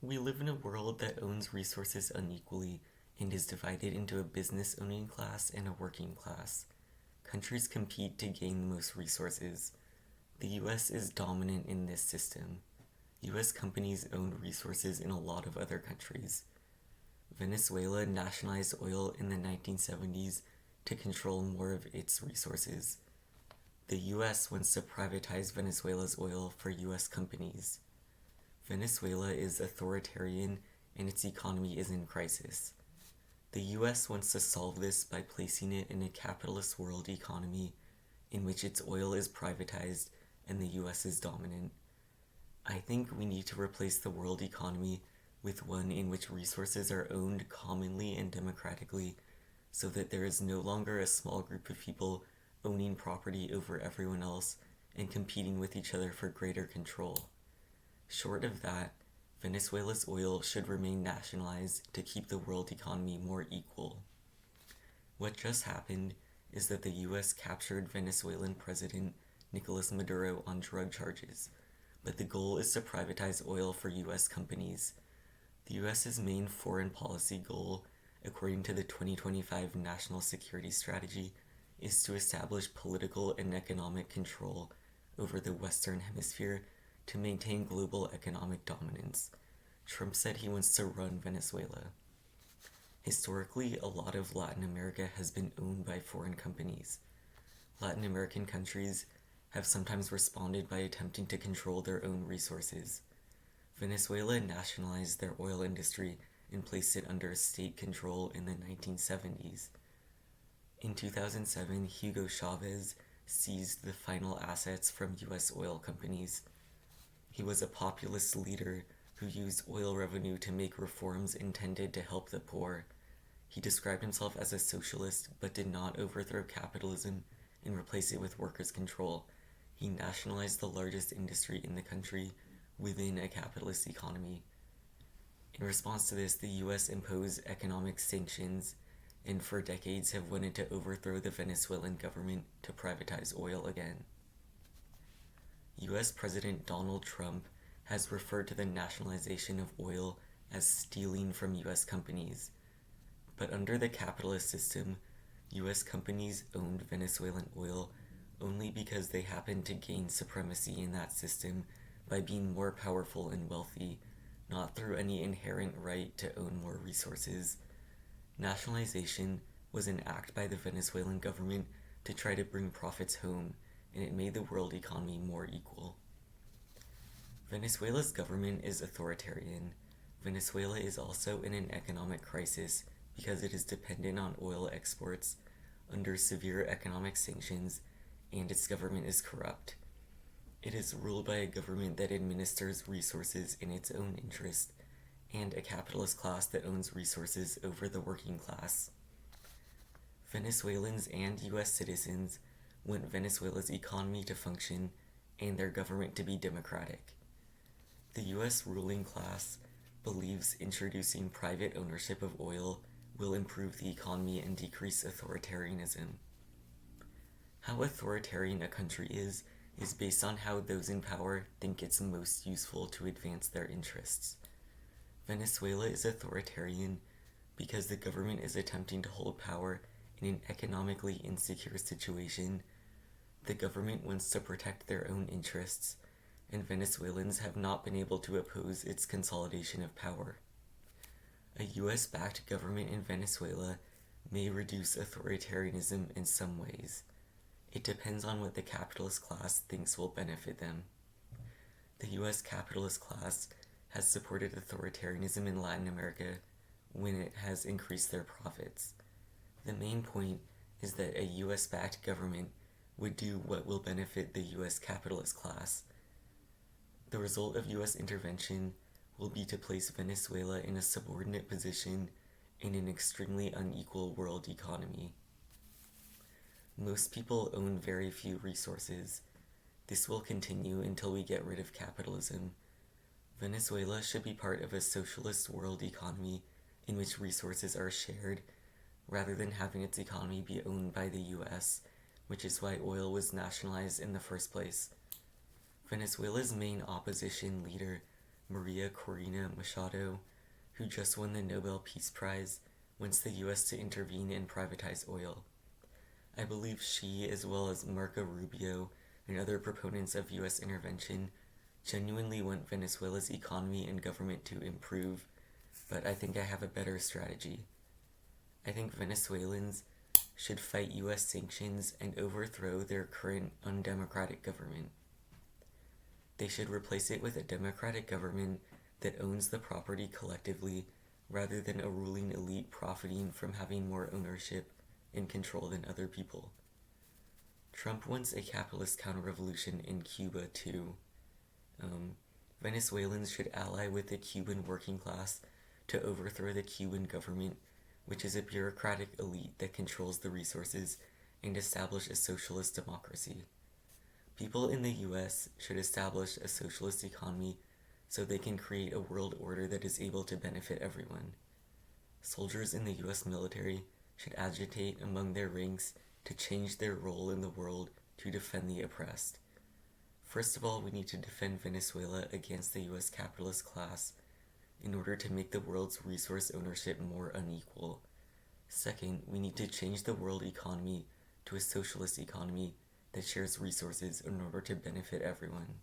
We live in a world that owns resources unequally and is divided into a business owning class and a working class. Countries compete to gain the most resources. The US is dominant in this system. US companies own resources in a lot of other countries. Venezuela nationalized oil in the 1970s to control more of its resources. The US wants to privatize Venezuela's oil for US companies. Venezuela is authoritarian and its economy is in crisis. The US wants to solve this by placing it in a capitalist world economy in which its oil is privatized and the US is dominant. I think we need to replace the world economy with one in which resources are owned commonly and democratically so that there is no longer a small group of people owning property over everyone else and competing with each other for greater control. Short of that, Venezuela's oil should remain nationalized to keep the world economy more equal. What just happened is that the US captured Venezuelan President Nicolas Maduro on drug charges, but the goal is to privatize oil for US companies. The US's main foreign policy goal, according to the 2025 National Security Strategy, is to establish political and economic control over the Western Hemisphere to maintain global economic dominance. Trump said he wants to run Venezuela. Historically, a lot of Latin America has been owned by foreign companies. Latin American countries have sometimes responded by attempting to control their own resources. Venezuela nationalized their oil industry and placed it under state control in the 1970s. In 2007, Hugo Chavez seized the final assets from US oil companies. He was a populist leader who used oil revenue to make reforms intended to help the poor. He described himself as a socialist but did not overthrow capitalism and replace it with workers' control. He nationalized the largest industry in the country within a capitalist economy. In response to this, the US imposed economic sanctions and for decades have wanted to overthrow the Venezuelan government to privatize oil again. US President Donald Trump has referred to the nationalization of oil as stealing from US companies. But under the capitalist system, US companies owned Venezuelan oil only because they happened to gain supremacy in that system by being more powerful and wealthy, not through any inherent right to own more resources. Nationalization was an act by the Venezuelan government to try to bring profits home, and it made the world economy more equal. Venezuela's government is authoritarian. Venezuela is also in an economic crisis because it is dependent on oil exports, under severe economic sanctions, and its government is corrupt. It is ruled by a government that administers resources in its own interest, and a capitalist class that owns resources over the working class. Venezuelans and US citizens want Venezuela's economy to function and their government to be democratic. The US ruling class believes introducing private ownership of oil will improve the economy and decrease authoritarianism. How authoritarian a country is based on how those in power think it's most useful to advance their interests. Venezuela is authoritarian because the government is attempting to hold power in an economically insecure situation. The government wants to protect their own interests, and Venezuelans have not been able to oppose its consolidation of power. A US-backed government in Venezuela may reduce authoritarianism in some ways. It depends on what the capitalist class thinks will benefit them. The US capitalist class has supported authoritarianism in Latin America when it has increased their profits. The main point is that a US-backed government would do what will benefit the US capitalist class. The result of US intervention will be to place Venezuela in a subordinate position in an extremely unequal world economy. Most people own very few resources. This will continue until we get rid of capitalism. Venezuela should be part of a socialist world economy in which resources are shared, rather than having its economy be owned by the US, which is why oil was nationalized in the first place. Venezuela's main opposition leader, Maria Corina Machado, who just won the Nobel Peace Prize, wants the US to intervene and privatize oil. I believe she, as well as Marco Rubio and other proponents of US intervention, genuinely want Venezuela's economy and government to improve, but I think I have a better strategy. I think Venezuelans should fight US sanctions and overthrow their current undemocratic government. They should replace it with a democratic government that owns the property collectively rather than a ruling elite profiting from having more ownership and control than other people. Trump wants a capitalist counter-revolution in Cuba too. Venezuelans should ally with the Cuban working class to overthrow the Cuban government, which is a bureaucratic elite that controls the resources, and establish a socialist democracy. People in the US should establish a socialist economy so they can create a world order that is able to benefit everyone. Soldiers in the US military should agitate among their ranks to change their role in the world to defend the oppressed. First of all, we need to defend Venezuela against the US capitalist class in order to make the world's resource ownership more unequal. Second, we need to change the world economy to a socialist economy that shares resources in order to benefit everyone.